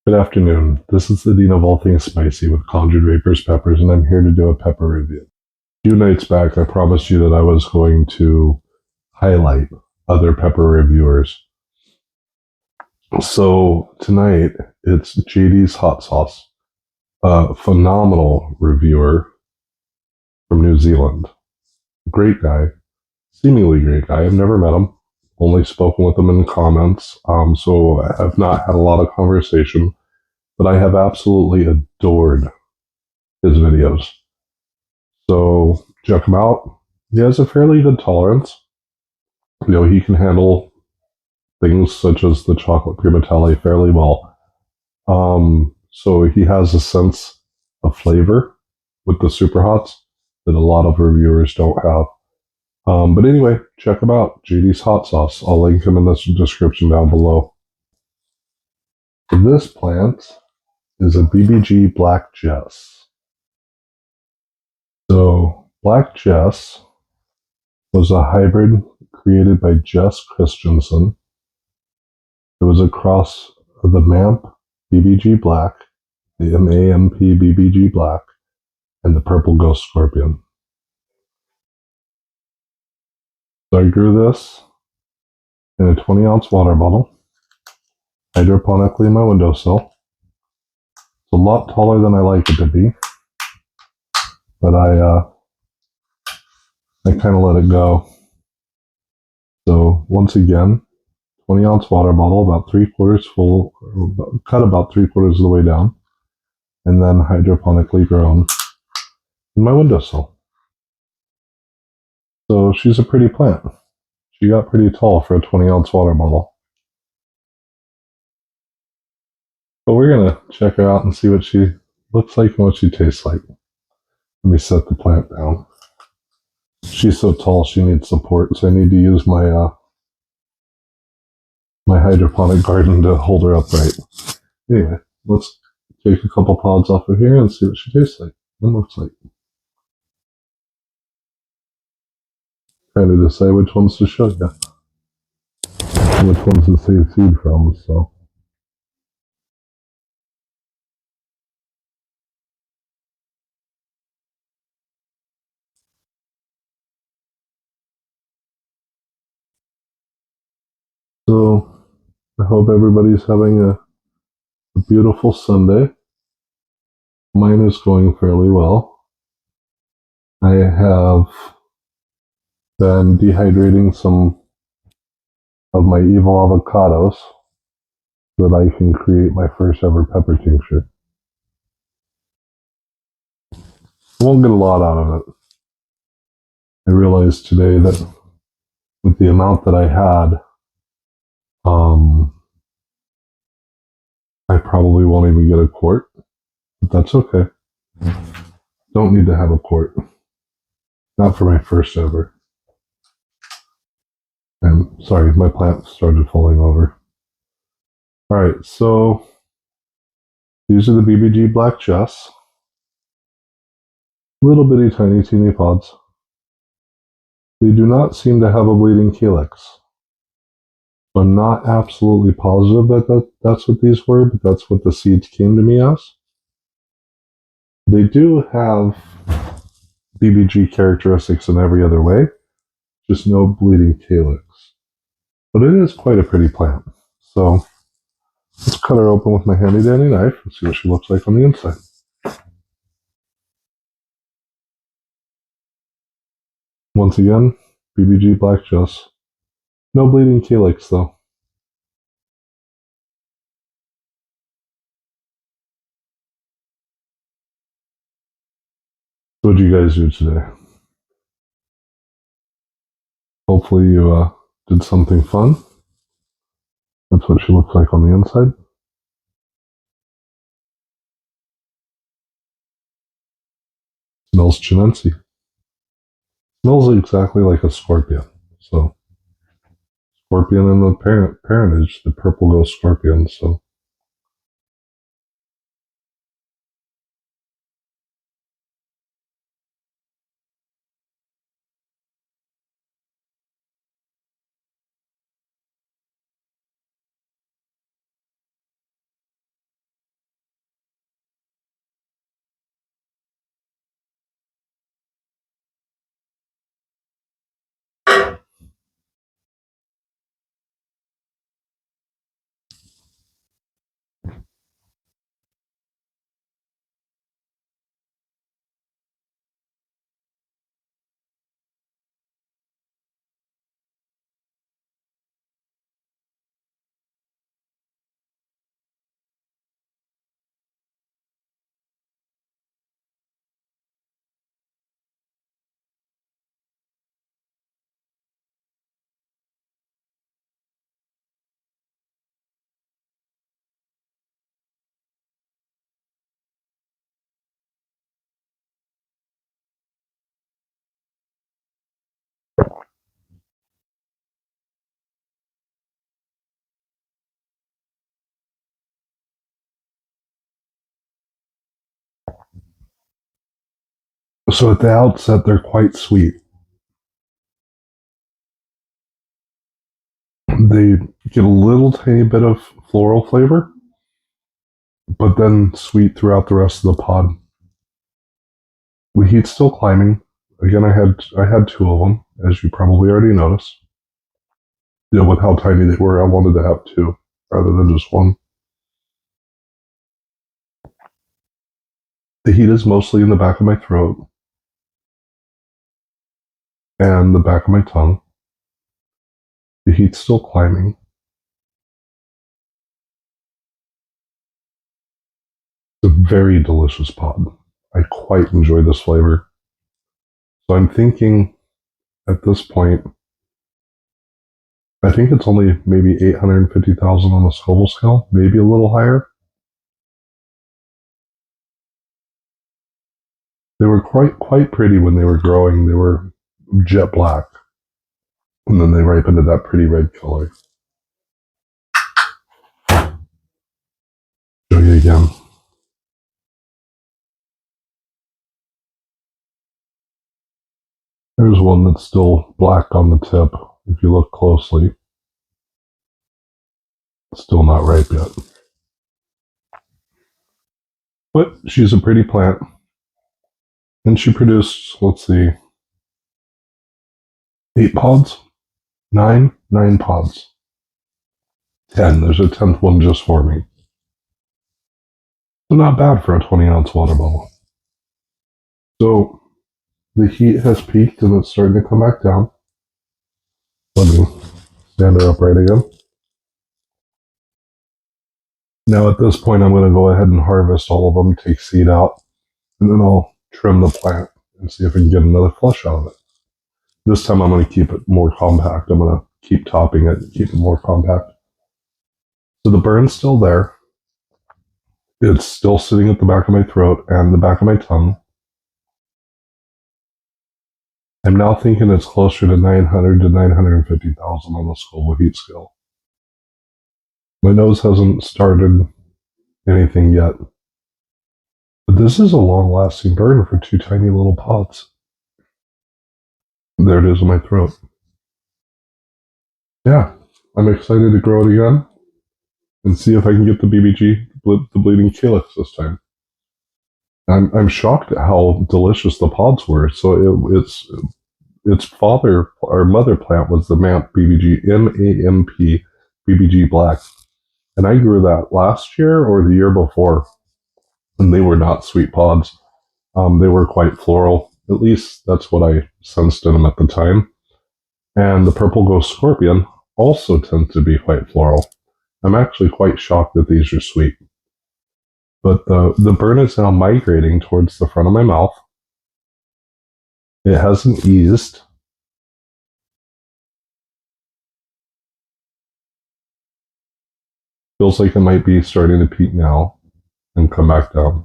Good afternoon. This is the Dean of All Things Spicy with Conjured Vapors Peppers, and I'm here to do a pepper review. A few nights back, I promised you that I was going to highlight other pepper reviewers. So tonight, it's JD's Hot Sauce, a phenomenal reviewer from New Zealand. Great guy, seemingly great guy. I've never met him, only spoken with him in comments, so I have not had a lot of conversation, but I have absolutely adored his videos. So check him out. He has a fairly good tolerance. He can handle things such as the chocolate primatelle fairly well. So he has a sense of flavor with the super hots that a lot of reviewers don't have. But anyway, check him out. JD's Hot Sauce. I'll link him in the description down below. This plant is a BBG Black Jess. So Black Jess was a hybrid created by Jess Christensen. It was a cross of the MAMP BBG Black, the MAMP BBG Black, and the Purple Ghost Scorpion. So I grew this in a 20-ounce water bottle, hydroponically in my windowsill. It's a lot taller than I like it to be, but I kind of let it go. So once again, 20-ounce water bottle, about 3/4 full, cut about 3/4 of the way down, and then hydroponically grown in my windowsill. So she's a pretty plant. She got pretty tall for a 20-ounce water bottle. But we're going to check her out and see what she looks like and what she tastes like. Let me set the plant down. She's so tall she needs support, so I need to use my my hydroponic garden to hold her upright. Anyway, let's take a couple pods off of here and see what she tastes like and looks like. Trying to decide which ones to show you. Which ones to save seed from, so. So, I hope everybody's having a beautiful Sunday. Mine is going fairly well. I have been dehydrating some of my evil avocados so that I can create my first ever pepper tincture. I won't get a lot out of it. I realized today that with the amount that I had, I probably won't even get a quart, but that's okay. Don't need to have a quart. Not for my first ever. And sorry, my plant started falling over. Alright, so these are the BBG Black Jess. Little bitty tiny teeny pods. They do not seem to have a bleeding calyx. I'm not absolutely positive that that's what these were, but that's what the seeds came to me as. They do have BBG characteristics in every other way, just no bleeding calyx. But it is quite a pretty plant. So let's cut her open with my handy dandy knife and see what she looks like on the inside. Once again, BBG Black Jess. No bleeding calyx though. So what did you guys do today? Hopefully you did something fun. That's what she looks like on the inside. Smells chinense. Smells exactly like a scorpion. So scorpion in the parentage, the purple ghost scorpion. So So at the outset, they're quite sweet. They get a little tiny bit of floral flavor, but then sweet throughout the rest of the pod. The heat's still climbing. Again, I had two of them, as you probably already noticed. With how tiny they were, I wanted to have two rather than just one. The heat is mostly in the back of my throat and the back of my tongue. The heat's still climbing. It's a very delicious pod. I quite enjoy this flavor. So I'm thinking at this point, I think it's only maybe 850,000 on the Scoville scale, maybe a little higher. They were quite pretty when they were growing. They were jet black, and then they ripened to that pretty red color. Show you again. There's one that's still black on the tip. If you look closely, it's still not ripe yet. But she's a pretty plant. And she produced, let's see, 8 pods? Nine pods. 10. There's a 10th one just for me. So not bad for a 20-ounce water bottle. So the heat has peaked and it's starting to come back down. Let me stand her upright again. Now at this point, I'm going to go ahead and harvest all of them, take seed out, and then I'll trim the plant and see if I can get another flush out of it. This time I'm going to keep it more compact. I'm going to keep topping it and keep it more compact. So the burn's still there. It's still sitting at the back of my throat and the back of my tongue. I'm now thinking it's closer to 900 to 950,000 on the Scoville heat scale. My nose hasn't started anything yet. But this is a long-lasting burn for two tiny little pods. There it is in my throat. Yeah, I'm excited to grow it again and see if I can get the BBG, the bleeding calyx this time. I'm shocked at how delicious the pods were. So its father or mother plant was the MAMP BBG, MAMP BBG Black, and I grew that last year or the year before, and they were not sweet pods. They were quite floral. At least that's what I sensed in them at the time. And the Purple Ghost Scorpion also tends to be quite floral. I'm actually quite shocked that these are sweet. But the burn is now migrating towards the front of my mouth. It hasn't eased. Feels like it might be starting to peak now and come back down.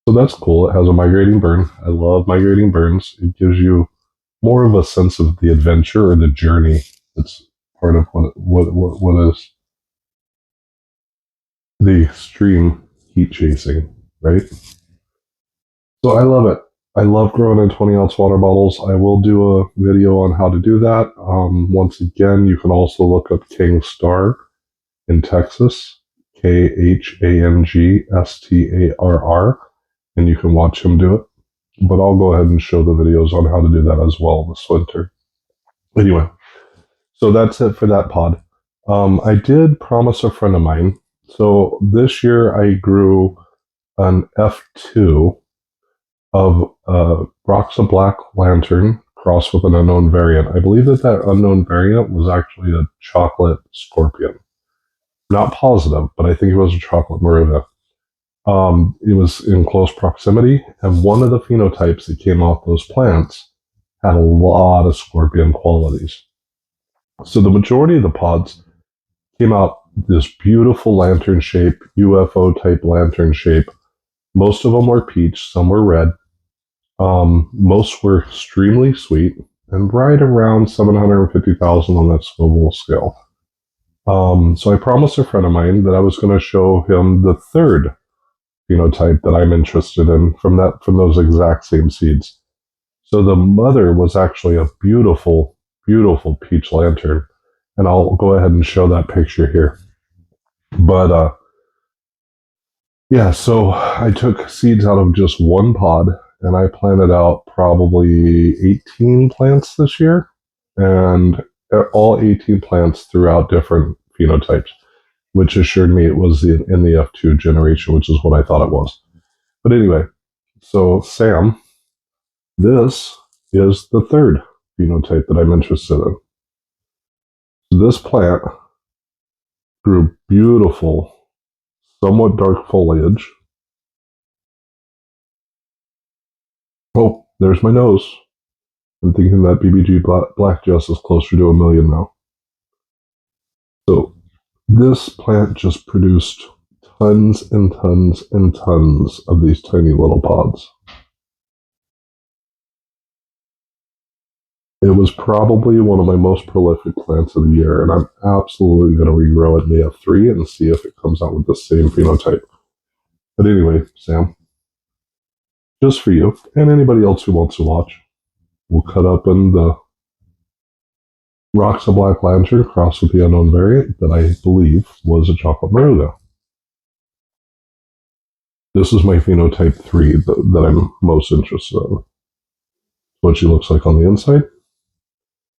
So that's cool. It has a migrating burn. I love migrating burns. It gives you more of a sense of the adventure or the journey. It's part of what is the extreme heat chasing, right? So I love it. I love growing in 20-ounce water bottles. I will do a video on how to do that. Once again, you can also look up King Star in Texas, KHANGSTARR, and you can watch him do it. But I'll go ahead and show the videos on how to do that as well this winter. Anyway, so that's it for that pod. I did promise a friend of mine. So this year I grew an F2 of Roxa Black Lantern crossed with an unknown variant. I believe that unknown variant was actually a chocolate scorpion. Not positive, but I think it was a chocolate Maruga. It was in close proximity, and one of the phenotypes that came off those plants had a lot of scorpion qualities. So the majority of the pods came out this beautiful lantern shape, UFO type lantern shape. Most of them were peach, some were red. Most were extremely sweet and right around 750,000 on that Scoville scale. So I promised a friend of mine that I was going to show him the third phenotype that I'm interested in from those exact same seeds. So the mother was actually a beautiful, beautiful peach lantern, and I'll go ahead and show that picture here. But yeah, so I took seeds out of just one pod, and I planted out probably 18 plants this year, and all 18 plants threw out different phenotypes, which assured me it was in the F2 generation, which is what I thought it was. But anyway, so Sam, this is the third phenotype that I'm interested in. This plant grew beautiful, somewhat dark foliage. Oh, there's my nose. I'm thinking that BBG Black Jess is closer to 1 million now. So this plant just produced tons and tons and tons of these tiny little pods. It was probably one of my most prolific plants of the year, and I'm absolutely going to regrow it in the F3 and see if it comes out with the same phenotype. But anyway, Sam, just for you and anybody else who wants to watch, we'll cut up in the Rocks of Black Lantern crossed with the unknown variant that I believe was a chocolate moruga. This is my phenotype 3 that I'm most interested in. What she looks like on the inside.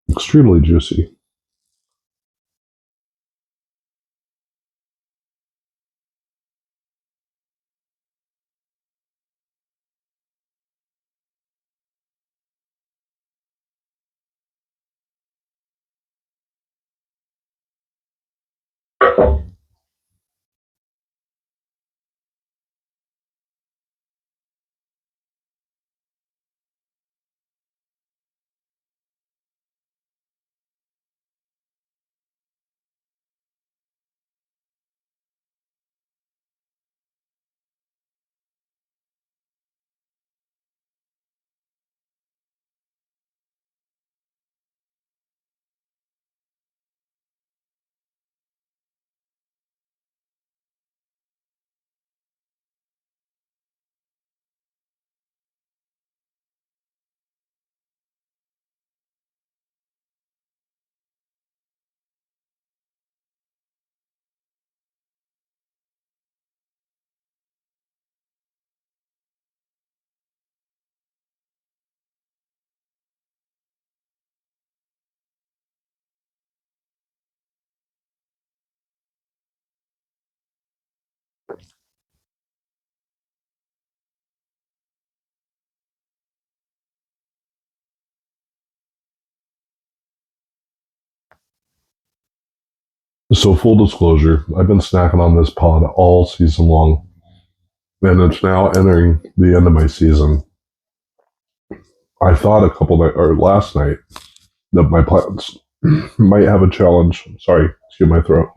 Extremely juicy. So full disclosure, I've been snacking on this pod all season long, and it's now entering the end of my season. I thought last night that my plants might have a challenge. Sorry, excuse my throat.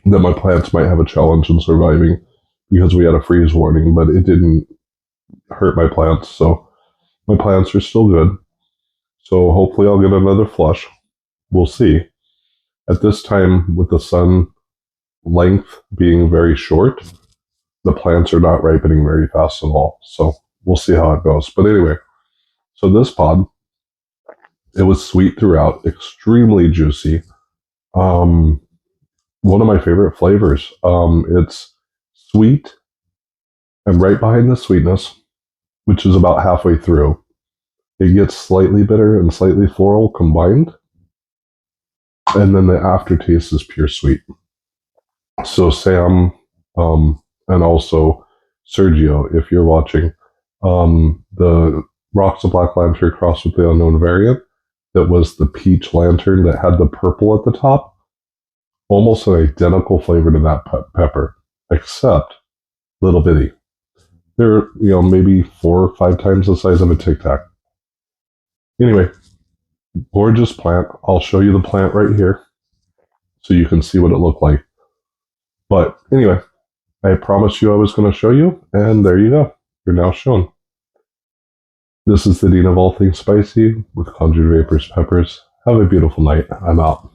That my plants might have a challenge in surviving because we had a freeze warning, but it didn't hurt my plants. So my plants are still good. So hopefully I'll get another flush. We'll see. At this time, with the sun length being very short, the plants are not ripening very fast at all. So we'll see how it goes. But anyway, so this pod, it was sweet throughout, extremely juicy. One of my favorite flavors. It's sweet, and right behind the sweetness, which is about halfway through, it gets slightly bitter and slightly floral combined. And then the aftertaste is pure sweet. So Sam, and also Sergio, if you're watching, the Rocks of Black Lantern crossed with the unknown variant, that was the peach lantern that had the purple at the top, almost an identical flavor to that pepper, except little bitty. They're, maybe 4 or 5 times the size of a Tic Tac. Anyway, gorgeous plant. I'll show you the plant right here so you can see what it looked like. But anyway, I promised you I was going to show you, and there you go. You're now shown. This is the Dean of all things spicy with Conjured Vapors Peppers. Have a beautiful night. I'm out.